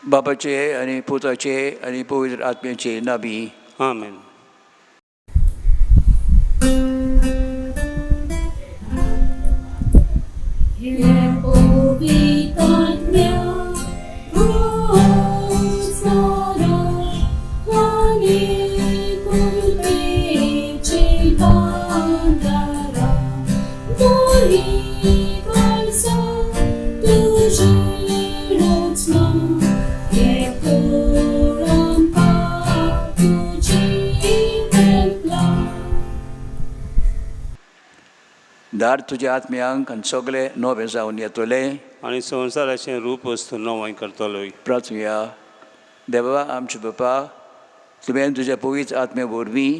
बापाचे आनी पुताचे आनी पवित्र आत्म्याचे नांवी. आमेन. दार तुज्या आत्म्यांक आनी सगळे नवे जावन येतले. आनी संवसाराचें रूप वस्तू नवय करतलोय. प्रार्थुया. देवा आमचे बापा, तुवें तुज्या पवित्र आत्म्या वरवीं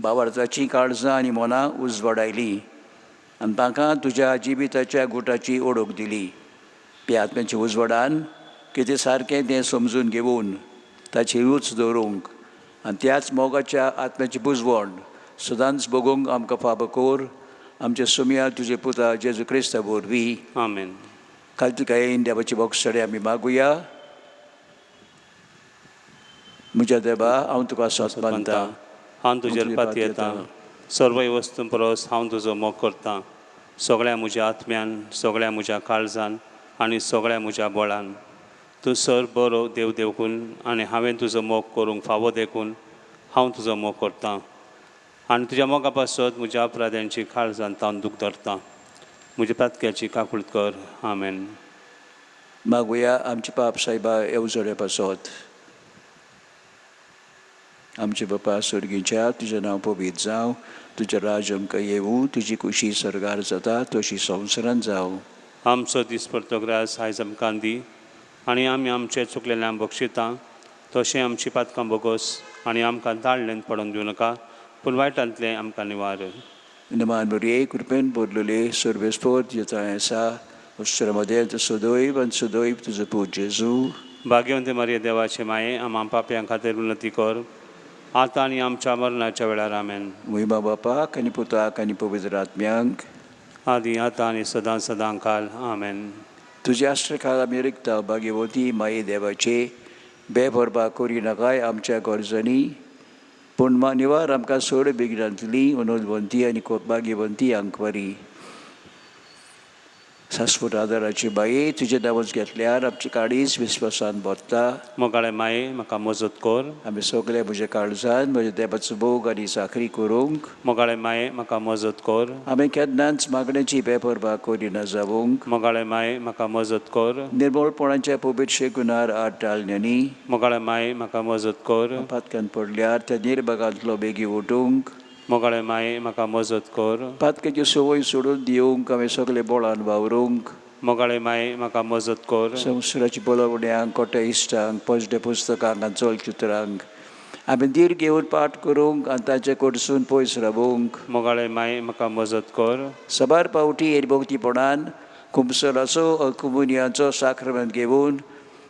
भावार्थाची काळजां आनी मनां उजवाडायली आनी तांकां तुज्या जिविताच्या गुटाची ओळख दिली. त्या आत्म्याच्या उजवाडान कितें सारकें तें समजून घेवन ताची रूच दवरूंक आनी त्याच मोगाच्या आत्म्याची बुजवण सदांच भोगूंक आमकां फाबो कोर. आमच्या सुमया तुजे पुता जेजू क्रिस्ता वरवीं. आमेन. काल तुका येवन देवाची भोगसडे आमी मागुया. म्हज्या देवा, हांव तुका सोत मानता. हांव तुजेर पाती येता. सर्व वस्तू परस हांव तुजो मोग करतां. सगळ्या म्हज्या आत्म्यान, सगळ्या म्हज्या काळजान आनी सगळ्या म्हज्या बळान. तूं सर बरो देव देखून आनी हांवें तुजो मोग करूंक फावो देखून हांव तुजो मोग करतां. आनी तुज्या मोगा पासत म्हज्या अपराध्यांची काळजान तावन दूख धरता. म्हज्या पातक्याची काकूळट कर. आमेन. मागुया. आमची पाप सायबा येवजोड्या पासत. आमचे बापा स्वर्गीच्या, तुजें नांव पवित्र जावं. तुजें राज आमकां येवूं. तुजी खुशी सरगार जाता तशी संवसारांत जावं. आमचो दिसपडटो ग्रास आयज आमकां दी आनी आमी आमचे चुकलेल्यांक बक्षिता तशें आमची पातकां बोगोस आनी आमकां दाळ्ळेंत पडोवन दिवं नाका, पूण वायटांतलें आमकां निवार. नमान बरये कृपेन भरलेले सर्वेस्पोर जेताय आसा उस्त्रमध्ये सदैव आनी सदैव तुजो पूत जेजू. भाग्यवंत मारिया देवाचे माये, आमकां पापयां खातीर उन्नती कर, आतां आनी आमच्या मरणाच्या वेळार. आमेन. महिमा बापाक आनी पुताक आनी पवित्र आत्म्यांक आदी आतां आनी सदां सदां काल. आमेन. तुज्या आश्रयकाल आमी रिकता भाग्यवती माये देवाचे. बेभरभा करी नाकाय आमच्या गरजांनी, पूण निवार आमकां सोड बेगिनांतली मनोदवंती आनी भाग्यवंती आंकवारी. शाश्वत आदाराची बाये, तुजें नांवच घेतल्यार आमची काळीज विस्वासान भरता. मोगाळे माये, म्हाका मजत कर. आमी सगळे म्हज्या काळजान म्हज्या देवाचो भोग आनी साखरी करूंक. मोगाळे माये, म्हाका मजत कर. आमी केन्नाच मागण्याची बेपरभा करिना जावंक. मोगाळे माये, म्हाका मजत कर. निर्मळपणाच्या पवित्र गुणार आड टाळण्यांनी. मोगाळे माये, म्हाका मजत कर. पातकान पडल्यार त्या निर्भगांतलो बेगी उठूंक. मोगाळे माये, म्हाका मजत कर. पातकाची संवय सोडून दिवंक आमी सगळे बोळान वावरूंक. मोगाळे माये, म्हाका मजत कर. संवसाराची बलवण्यांक, कोट्या इश्टांक, पजड्या पुस्तकांक आनी चलचित्रांक आमी धीर घेवन पाठ करूंक आनी ताचे कडसून पयस रावूंक. मोगाळे माये, म्हाका मजत कर. सबार पावटी हेरभोगतीपणान कुंभसराचो कमुनियाचो साक्रमंत घेवन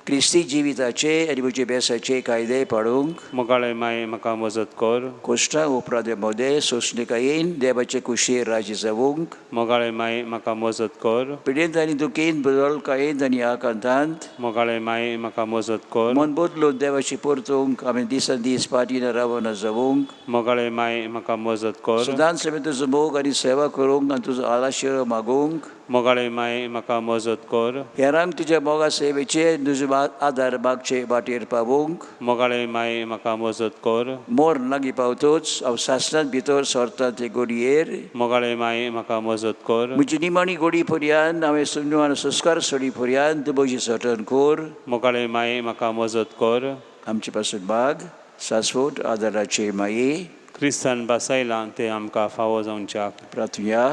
क्रिस्ती जिविताचे आनी म्हजे बेसाचे कायदे पाळूंक. मोगाळे माये, म्हाका मजत कर. कोश्टां उपराध्या मदें सोंसणिकायेन देवाचे कुशीर राजी जावंक. मोगाळे माये, म्हाका मजत कर. पिडेंत आनी दुखेन बदलकायेंत आनी आकांतांत मोगाळे माये, म्हाका मजत कर. मन बदलून देवाची परतूंक आमी दिसान दीस पाटीन रावना जावंक. मोगाळे माये, म्हाका मजत कर. सदांच आमी तुजो मोग आनी सेवा करूंक आनी तुजो आलाशिरो मागूंक. मोगाळे माये, म्हाका मजत कर. हेरांक तुज्या मोगा सेवेचे तुजो आदार मागचे वाटेर पावूंक. मोगाळे माये, म्हाका मजत कर. मोर लागीं पावतूच हांव सासणांत भितर सरता ते गोडयेर. मोगाळे माये, म्हाका मजत कर. म्हजी निमाणी गोडी पर्यान हांवें सुन्वान संस्कार सडी पर्यान तूं म्हजी सटन कोर. मोगाळे माये, म्हाका मजत कर. आमचे पासून माग शाश्वत आदाराचे माये. क्रिस्तान बासायलां ते आमकां फावो जावच्याक. प्रार्थुया.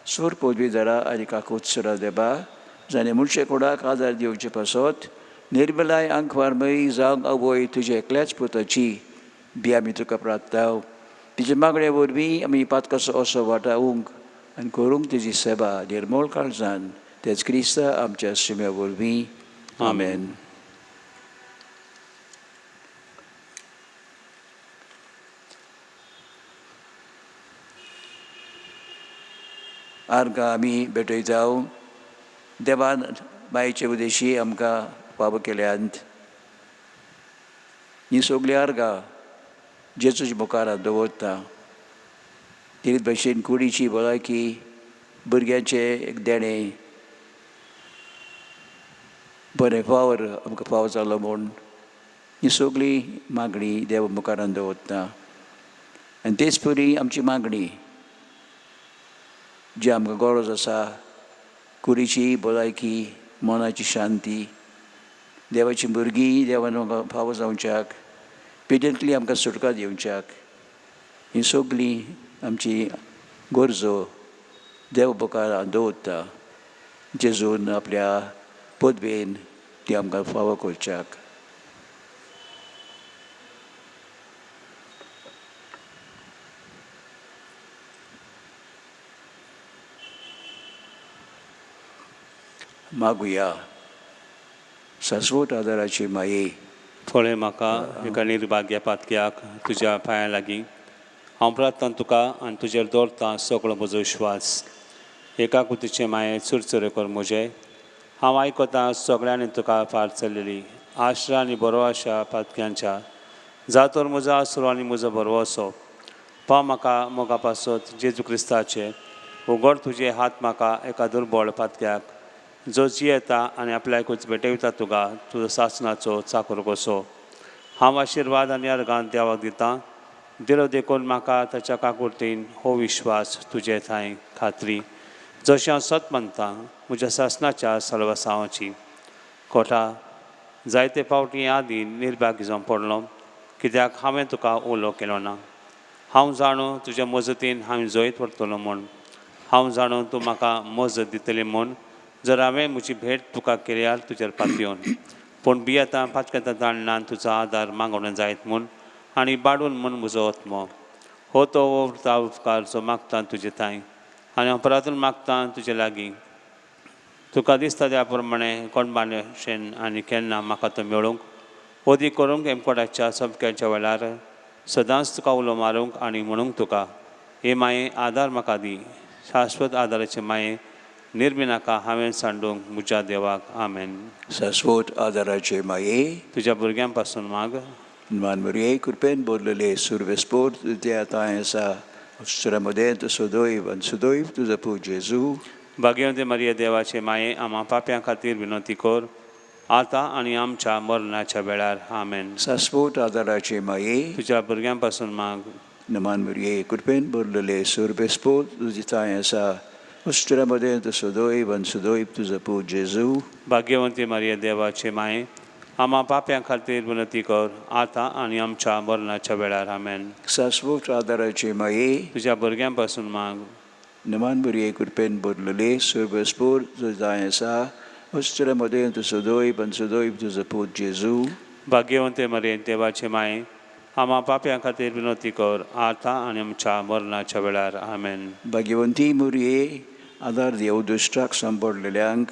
सूर पदवीदारा आनी काकोत्सरा देबा, जाणें मुळचे कोणाक आदार दिवचे पासत निर्मलाय आंखवारमयी जावंक आवय तुजे एकल्याच पुताची बी आमी तुका प्रार्थनाव. तिजे मागणे वरवीं आमी पातकाचो असो वाटावंक आनी करूंक तुजी सेवा निर्मळ काळजान तेच क्रिस्ता आमच्या शिम्या वरवीं. आमेन. आर्गां आमी भेटयताव. देवान बायेचे उदेशी आमकां फावो केल्यांत ही सगळी आर्गां जेजूच्या मुखार दवरता. तेच भशेन कुडीची भलायकी, भुरग्यांचे एक देणे, बरें फावर आमकां फाव जालो म्हूण ही सगळी मागणी देवा मुखार दवरता. आनी तेच परी आमची मागणी जी आमकां गरज आसा, कुडीची भलायकी, मनाची शांती, देवाची भुरगीं देवान आमकां फावो जावच्याक, पिडेंतली आमकां सुटका दिवच्याक, ही सगळी आमची गरजो देवा मुखार दवरता. जेजून आपल्या पदवेन ती आमकां फावो करच्याक. मागुया. शाश्वत आदाराची माये, थोडे म्हाका एका निर्भाग्या पातक्याक तुज्या पांयां लागीं हांव प्रार्थना तुका आनी तुजेर दवरता सगळो म्हजो विश्वास. एका कुतीचे माये चुरचुरे कर म्हजे. हांव आयकतां सगळ्यांनी तुका पार चल्लेली आश्रा आनी बरो आशा पातक्यांच्या. जातोर म्हजो आसरो आनी म्हजो बरो असो. पाव म्हाका मोगा पासत जेजू क्रिस्ताचे. उगड तुजे हात म्हाका एका दुर्बळ पातक्याक जो जियेता आनी आपल्याकूच भेटयता तुका तुजो सासणाचो चाकर कसो. हांव आशिर्वाद आनी अर्गां देवाक दितां. दिलो देखून म्हाका ताच्या काकुर्तीन हो विश्वास तुजे थंय खात्री. जशें हांव सत मानतां म्हज्या सासणाच्या सलवासांवाची. खोटा जायते फावटी आदीं निर्भागी जावन पडलो कित्याक हांवें तुका उलो केलो ना. हांव जाणो तुज्या मजतीन हांवें जैत व्हरतलो म्हूण. हांव जाणो तूं म्हाका मजत दितली म्हूण. जर हांवें म्हजी भेट तुका केल्यार तुजेर पातयेवन. पूण भियेतां पातकेता ताळणान तुजो आदार मागोवना जायत म्हूण आनी बाडून म्हूण म्हजो आत्मो. हो तो उरता उपकार जो मागता तुजे थंय आनी हांव परतून मागतां तुजे लागीं. तुका दिसता त्या प्रमाणें कोणबाशेन आनी केन्ना म्हाका तो मेळूंक ओदी करूंक हेमकोटाच्या समक्याच्या वेळार सदांच तुका उलो मारूंक आनी म्हणूंक तुका हे माये आदार म्हाका दी. शाश्वत आदाराचे माये निर्मिनाका हांवें सांडूंक म्हज्या देवाक. आमेन. शाश्वत आदाराचे माये, तुज्या भुरग्यां पासून माग. मानवरे कृपेन बोललेले सुरवेस्पोर ते आतां आसा सुरामध्ये तो सदैव आनी सदैव तुजो पूज जेजू. भाग्यवंती मरिया देवाचे माये, आम्हा पाप्यां खातीर विनंती कर आतां आनी आमच्या मरणाच्या वेळार. आमेन. शाश्वत आदाराचे माये, तुज्या भुरग्यां पासून माग. मानवरे कृपेन बोललेले सुरवेस्पोर तुजी थंय आसा उस्टरामध्ये तो सदैव आनी सदैव तुजो पूज जेजू. भाग्यवंती मरिया देवाचे माये, आम्हा पाप्यां खातीर विनंती कर आतां आनी आमच्या मरणाच्या वेळार. आमेन. शाश्वत आदाराचे माये, तुज्या भुरग्यां पासून माग. नमान बरी कृपेन बोललेले सुरवेस्पोर तुजी थंय आसा उस्टरामध्ये तो सदैव आनी सदैव तुजो पूज जेजू. भाग्यवंते मरिया देवाचे माये, आम्हा पाप्यां खातीर विनंती कर आतां आनी आमच्या मरणाच्या वेळार. आमेन. भाग्यवंती मुरये, आदार देव दुश्टाक सांपडलेल्यांक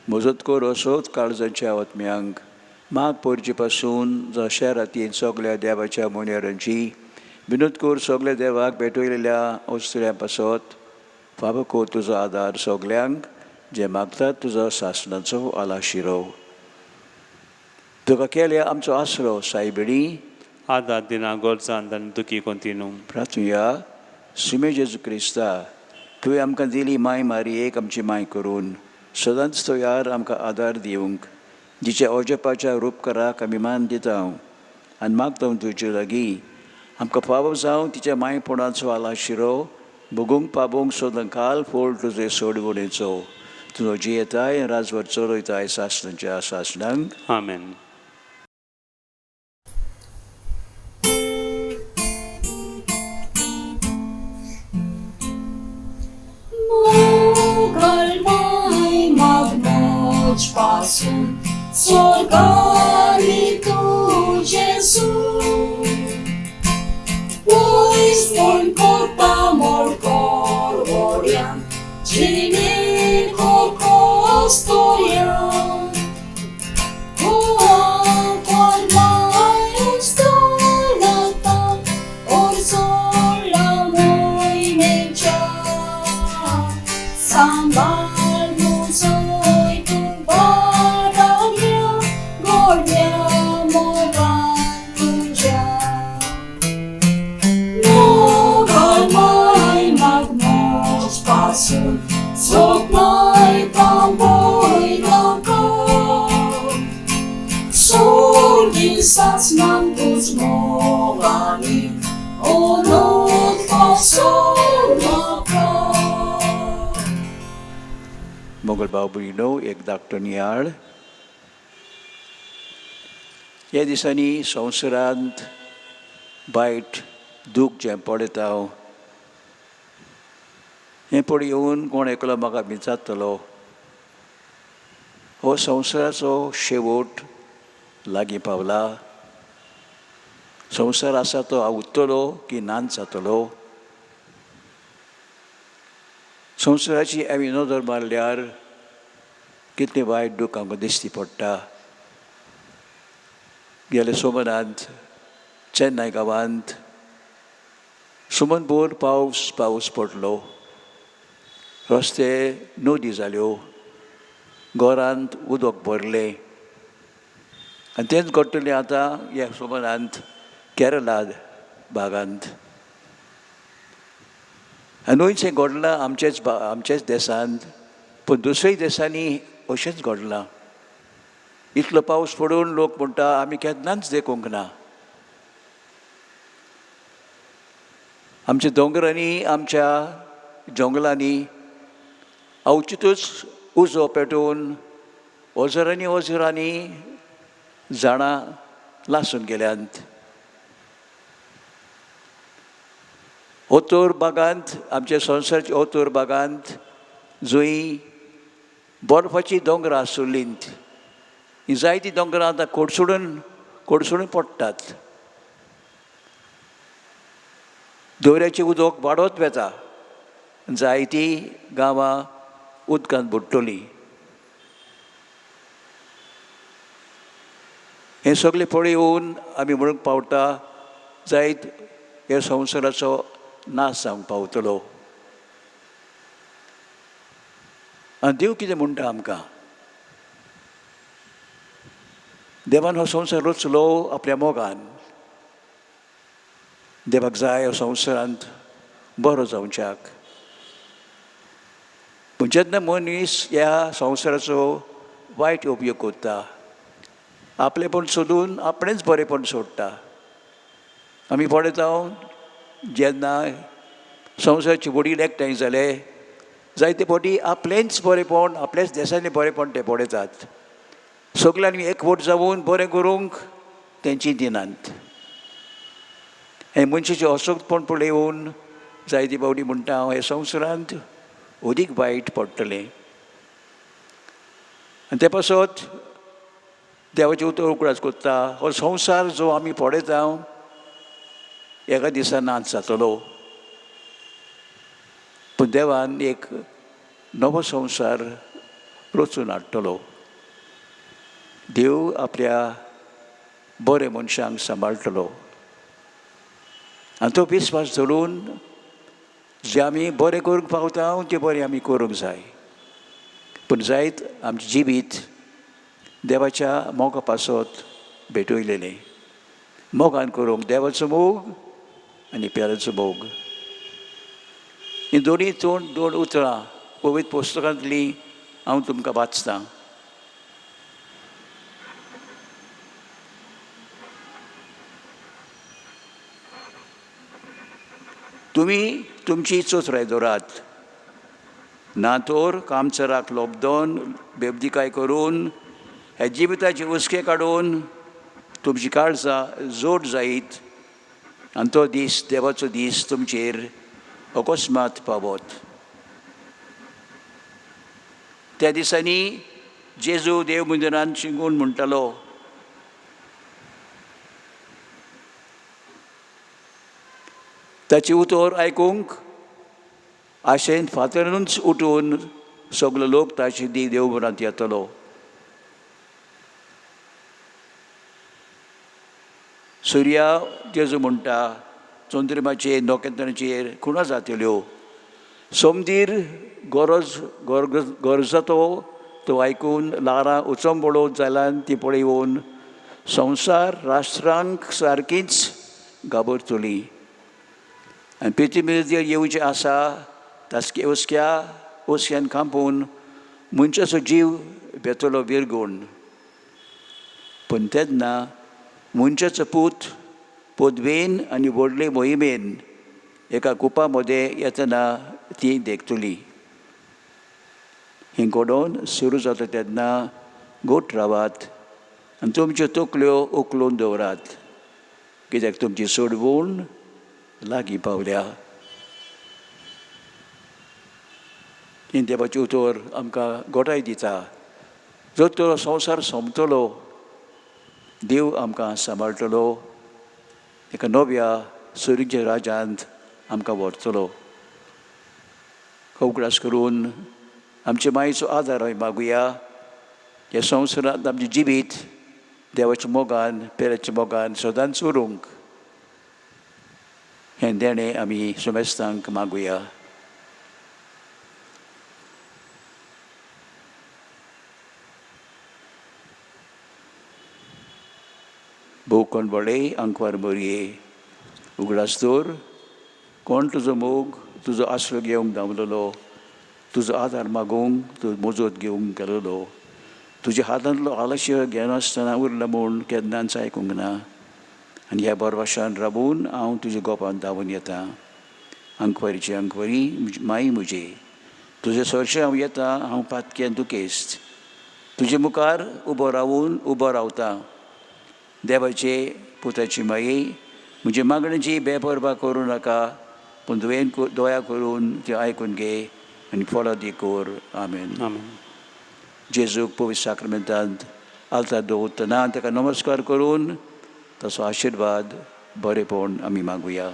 मजत कर असोच काळजाच्या आत्म्यांक. माग पडचे पासून जशा रातीन सगळ्या देवाच्या मोन्यारांची विनोद कर सगळ्या देवाक भेटयलेल्या अवसऱ्यां पासत फावो कर तुजो आदार सगळ्यांक जे मागतात तुजो सासणाचो आलाशिरो. तुका केल्या आमचो आसरो सायबिणी आदार दिना गोरजांत आनी दुखी कोंतिनू. प्रार्थुया. सुमे जेजू क्रिस्ता, तुवें आमकां दिली माय मारयेक आमची माय करून सदांच तो यार आमकां आदार दिवंक. जिच्या अजपाच्या उपकाराक आमी मान दिता आनी मागता तुजे लागीं आमकां फावो जावं तिच्या मायपणाचो आलाशिरो भोगूंक पाबूंक सोदून काल फोड तुजे सोडवणेचो तुजो जियेताय राजवर चलयताय सासणाच्या सासणांक. आमेन. Pasun, sorgani tu, Jesu. Pois mon corpa morcor oriam, cine costoriam. Qual mai ustonata, or sola moi mecha, sambal muso. Gloria, moran, मंगळभाव भयणो एक धाकटो नियाळ. ह्या दिसांनी संवसारांत वायट दूख जें पडटा हें पळोवन कोण एकलो म्हाका विचारतलो, हो संवसाराचो शेवट लागीं पावला. संवसार आसा तो आवडटलो की नाच जातलो. संवसाराची आमी नदर मारल्यार कितलें वायट दूख आमकां दिश्टी पडटा. गेल्या सोमारांत चेन्नय गांवांत सुमनभर पावस पडलो. रस्ते नदी जाल्यो, घरांत उदक भरलें. आनी तेंच घडटलें आतां ह्या सोमारांत केरळा भागांत. आनी वयच हें घडलां आमचेच देशांत, पूण दुसऱ्याय देशांनी अशेंच घडलां. इतलो पावस पडून लोक म्हणटा आमी केन्नाच देखूंक ना. आमच्या दोंगरांनी आमच्या जंगलांनी अवचितूच उजो पेटोवन ओजरांनी झाडां लासून गेल्यांत. ओतोर भागांत आमच्या संवसाराच्या ओतोर भागांत जंय बर्फाची दोंगरां आसुल्लींत ही जायतीं दोंगरां आतां कोडसोडून पडटात. दोऱ्याचें उदक वाडत वेता. जायतीं गांवां उदकांत बुडटलीं. हें सगळें पळोवन आमी म्हणूंक पावता जायत ह्या संवसाराचो नाश जावंक पावतलो. आनी देव कितें म्हणटा आमकां? देवान हो संवसार रचलो आपल्या मोगान. देवाक जाय हो संवसारांत बरो जावच्याक. पूण जेन्ना मनीस ह्या संवसाराचो वायट उपयोग करता, आपलेपण सोदून आपणेंच बरेपण सोडटा. आमी पळयता जेन्ना संवसाराची वडील एकठांय जाले जायते फावटी आपलेंच बरेपण आपल्याच देशांनी बरेपण ते पळयतात. सगळ्यांनी एकवट जावून बरें करूंक तेंची दिनांत. हें मनशाचें असोगपण पळोवन जायते फावटी म्हणटा हांव हे संवसारांत अदीक वायट पडटलें. आनी ते पासत देवाचें उतर उकडास कोत्ता. हो संवसार जो आमी पळयता एका दिसा नाच जातलो. पूण देवान एक नवो संवसार रचून हाडटलो. देव आपल्या बरे मनशांक सांबाळटलो. आनी तो विस्वास धरून जे आमी बरें करूंक पावता तें बरें आमी करूंक जाय. पूण जायत आमचें जिवीत देवाच्या मोगा पासत भेटयलेलें. मोगान करूंक देवाचो मोग आनी प्याराचो मोग. ही दोन उतरां पवित्र पुस्तकांतलीं हांव तुमकां वाचतां. तुमी तुमची चोचराय दवरात. ना तर कामचराक लोबदोन बेबदिकाय करून हे जिविताचे उस्के काडून तुमची काळजां जोड जायत आनी तो दीस देवाचो दीस तुमचेर अकस्मात पावत. त्या दिसांनी जेजू देव मंदिरांत शिंगून म्हणटालो, ताची उतर आयकूंक आशेन फातरानूच उठून सगलो लोक ताची देवघरांत येतलो. सुर्या जेजू म्हणटा चंद्रमाचेर नोकेत्रांचेर खुणा जातल्यो. समदीर गरजतो तो आयकून ल्हारां उचंबळो जाल्यान ती पळयोवन संवसार राष्ट्रांक सारकींच घाबरतली. आनी पृथ्वीचेर येवचें आसा तासके उस्क्यान कांपून मनशाचो जीव बेतलो विरगून. पूण तेन्ना मनशाचो पूत पदवेन आनी व्हडले मोहिमेन एका कुपा मदें येतना ती देखतली. हिंगोडोन सुरू जाता तेन्ना गोठ रावात आनी तुमच्यो तकल्यो उखलून दवरात कित्याक तुमची सोडवूण लागीं पावल्या. ही देवाची उतर आमकां गोठाय दिता. जो तो संवसार सोंपतलो देव आमकां सांबाळटलो, एका नव्या सुरीच्या राज्यांत आमकां व्हरतलो. उगडास करून आमचे मायेचो आदार आमी मागुया. ह्या संवसारांत आमचें जिवीत देवाच्या मोगान पेराच्या मोगान सदांच उरूंक हें देणें आमी सुमेस्तांक मागुया. भोव कोण बळे आंकवार मोरये उगडास दवर. कोण तुजो मोग तुजो आसरो घेवंक धांवलेलो, तुजो आदार मागूंक तुजो मोजत घेवंक गेलोलो, तुज्या हातांतलो आलस्य घेनासतना उरला म्हूण केन्नाच आयकूंक ना. आनी ह्या बरवाशान राबून हांव तुज्या गोपान धांवून येता. आंकवारीची आंकवारी माई म्हजी, तुजे सरशे हांव येता. हांव पातकेन दुखेस्त तुजे मुखार उबो रावून उबो रावता. देवाचे पुताची माये, म्हजे मागणेची बेपरवा करूं नाका, पूण दया करून ते आयकून घे आनी फळादी कर. आमेन. आमेन. जेजूक पवित्र साक्रामेंतांत आलतार दवरतना ताका नमस्कार करून ताचो आशिर्वाद बरेपण आमी मागुया.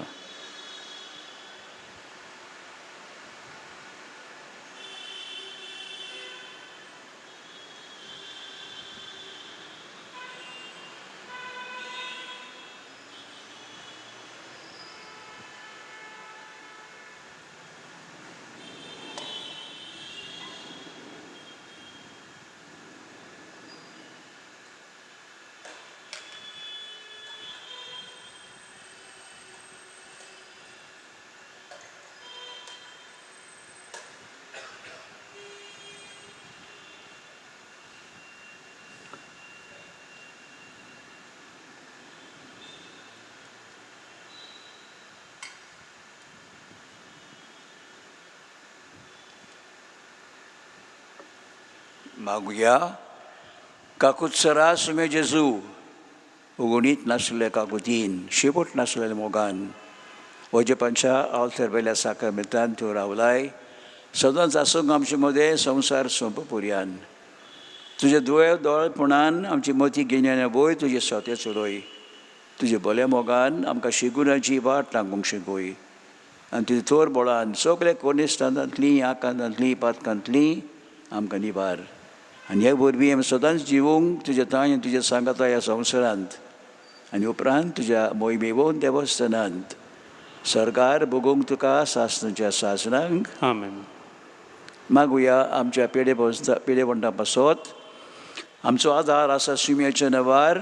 मागुया. काकुत्सरा सुमे जेजू, उगडीत नासलेल्या काकुतीन, शेवट नासलेल्या मोगान, वजेपांच्या आलथर वेल्या साक्रामेंतांत तूं रावलाय. सदांच आसूंक आमचे मदें संवसार सोंपपर्यान. तुजे दुयेव दोळपणान आमची मती घेण्यान वय तुजे सोते चलोय. तुजे बऱ्या मोगान आमकां शिगुराची वाट लागूंक शिकय. आनी तुजे थोर बळान सगळे कोनिश्टांतांतली आकांतांतली पातकांतली आमकां निबार. आनी हे वरवीं आमी सदांच जिवूंक तुजे ताय आनी तुजे सांगाता ह्या संवसारांत आनी उपरांत तुज्या मोहिमेवून देवस्थानांत सरकार भोगूंक तुका सासणाच्या सासणांक. आमेन. मागुया. आमच्या पेडेपणा पासत आमचो आदार आसा सुम्याच्या नवार.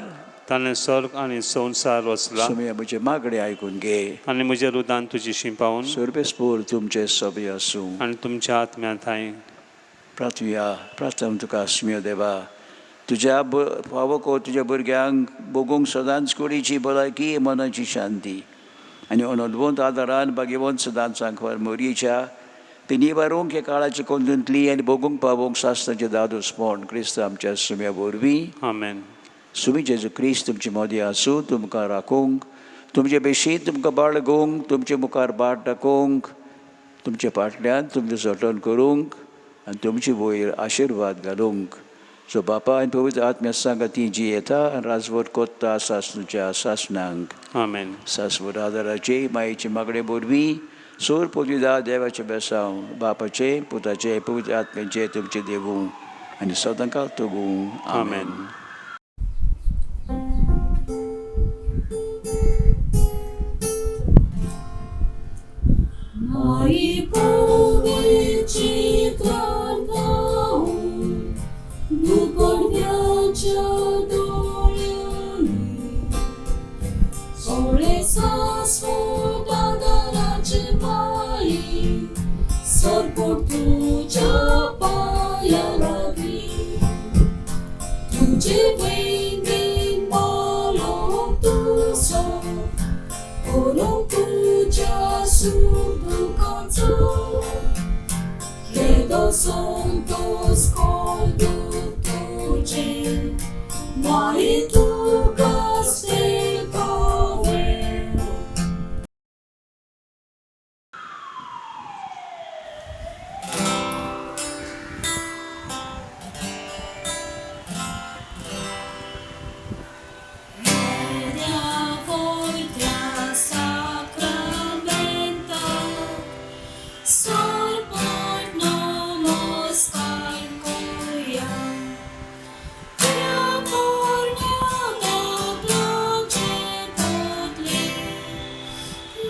ताणें स्वर्ग आनी संवसार वचला. सुम्या म्हजे मागणे आयकून घे आनी म्हज्या रुदान तुजी शिंपावन सोरबेस्पोर तुमचे सभे आसूं. आनी तुमच्या आत्म्यांत हांवें प्रार्थना तुका सुम्यो देवा. तुज्या फावो तुज्या भुरग्यांक भोगूंक सदांच कुडीची भलायकी मनाची शांती आनी अनदवंत आदारान भाग्यवंत सदांच आंकवार मोरयेच्या ते निवारूंक हे काळाची कोंदूंतली आनी भोगूंक पावोंक सासणाचे दादोसपण क्रिस्त आमच्या सुम्या वरवीं. आमेन. सुमी जेजू क्रिस्त तुमचे मदीं आसूं, तुमकां राखूंक, तुमचे बेशीत तुमकां बाळगूंक, तुमचे मुखार बाट दाखोवंक, तुमचे फाटल्यान तुमचें जतन करूंक आनी तुमचे वयर आशिर्वाद घालूंक. सो बापा आनी पवित्र आत्म्या सांगाती जी येता आनी राजवट कोत्ता सासणूच्या सासणांक. आमेन. सासवड आदाराचे मायेचे मागणे वरवीं सोर पवित्र देवाचे बेसांव बापाचे पुताचे पवित्र आत्म्याचे तुमचे देवूं आनी सदांकाळ तोगूं. आमेन. Mai powieci kartał, duporniacza doliony, Olesa swoda daraczy mali, sorportucia pajarabi, tudzie wejmin malom tu są, Orong tuja sudu końcu, todos santos conductuce, mai tu castel power. Media voitia sacramenta, sorbor namaskar koya, prea porneana place podle,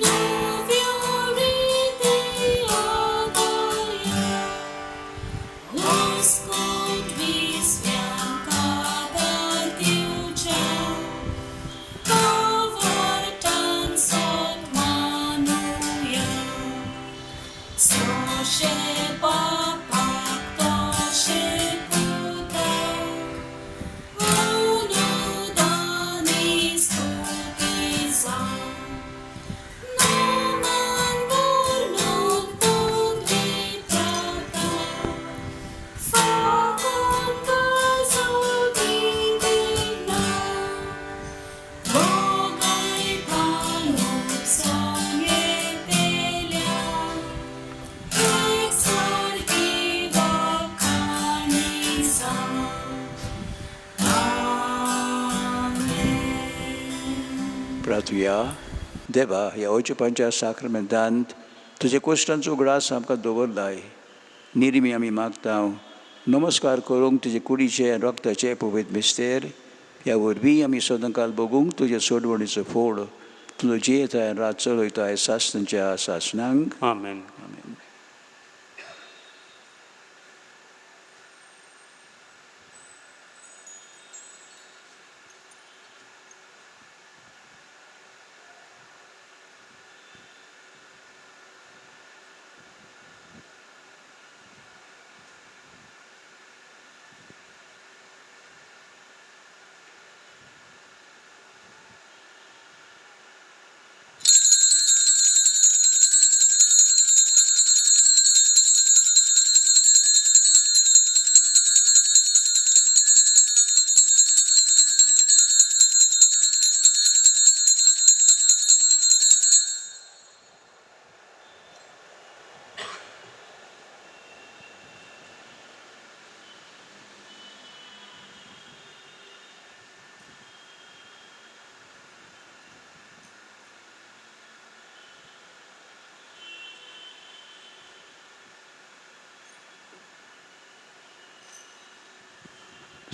novia ritia daya, Господь висвянка дивча, повертан сот мануя, Саше папа, кто ще пута, онудани ступиза, наман горнок подвитрата, Fakon kazogivina, Bogaj palub sanjetelja, Exarchiva kanisa. Amen. प्रार्थूया. देवा, ह्या ओयच्या पंचा साक्रमेंटांत तुजे कोश्टांचो grass आमकां दवरलाय. निरमी आमी मागता नमस्कार करूंक तुजे कुडीचे रक्ताचे पवित्र मिस्तेर ह्या वरवीं आमी सदांकाल बगूंक तुजे सोडवणीचो फोड तुजो जियेताय रात चलयताय सासनांच्या सासनांक. आमेन.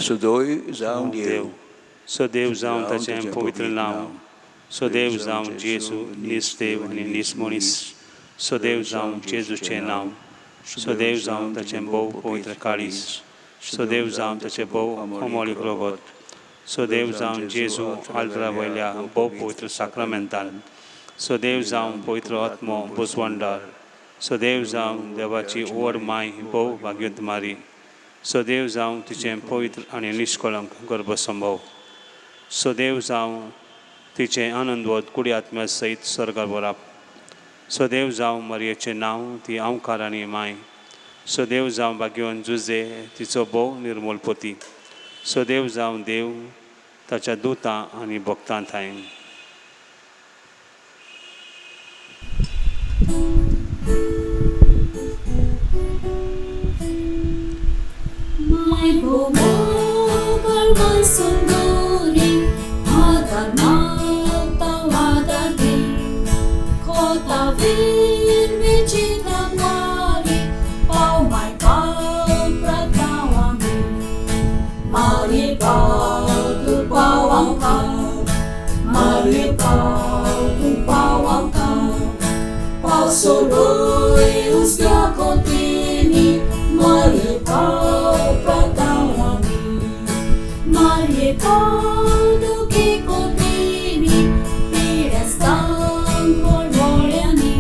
Sudoy जावन देव, सदैव जावन ताचें पवित्र नांव, सदैव जावन जेजू निस्तेव आनी निसमनीस, सदैव जावन जेजूचें नांव, सदैव जावन ताचें भोव पवित्र काळीज, सदैव जावन ताचें भोव अमोलीक रगत, सदैव जावन जेजू आल्तरा वयल्या भोव पवित्र साक्रामेंतान, सदैव जावन पवित्र आत्मो बुजवंडार, सदैव जावन देवाची ओड माय भोव भाग्यवंत मारी, सदैव जावन तिचें पवित्र आनी निश्कळंक गर्भसंभव, सदैव जावन तिचें आनंदवत कुडी आत्म्या सयत स्वर्गार व्हरप, सदैव जावन मरयेचें नांव ती अवकार आनी माय, सदैव जावन भाग्यवंत जुजे तिचो भोव निर्मूलपती, सदैव जावन देव ताच्या दुतां आनी भक्तां थाय. Mai bomogal mai sunduri, agar mata wadagi, kota vir vichita mari, pau mai pau pratawami, mari pau tu pawangka, mari pau tu pawangka, pau soroi usga kontini, mari pau pratawami, mari pau duki kontini, pirestan kolvoliani,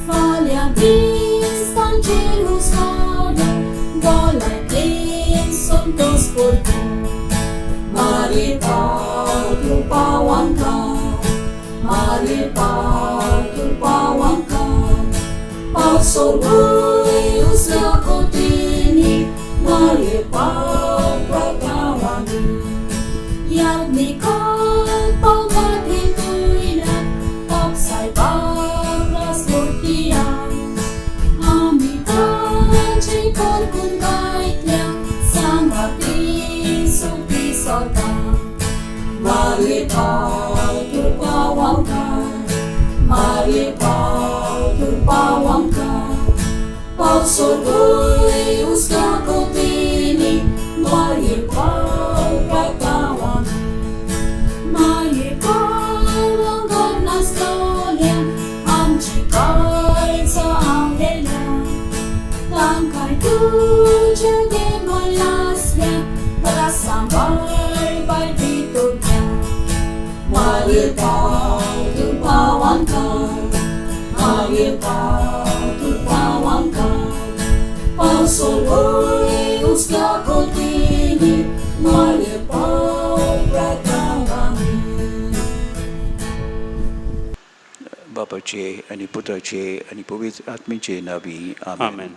falja bistan Jerusalem, golaj plin som to sportu, mari pau tu pawangka, mari pau tu pawangka, pau soroi usga Mari pagpagawami Yagnikan pagmatinuilan Pagsay paglasmutian Amitan chikol kung kahit lang Sangatin supisota Mari pagpagawang ka Mari pagpagawang ka Pagsugoy usga ko tini Mari pagpagawang Mari pagpagawang na storya Ang chikay sa angela Tangkay tuja de malasya Pagkasambay by dito niya Mari pagpagawang ka Mari pagpagawang ka Pagsuloy usga ko tini Mari pagpagawang बापाचे आणि पुत्राचे आणि पवित्र आत्मेचे नावी आमेन. आमेन.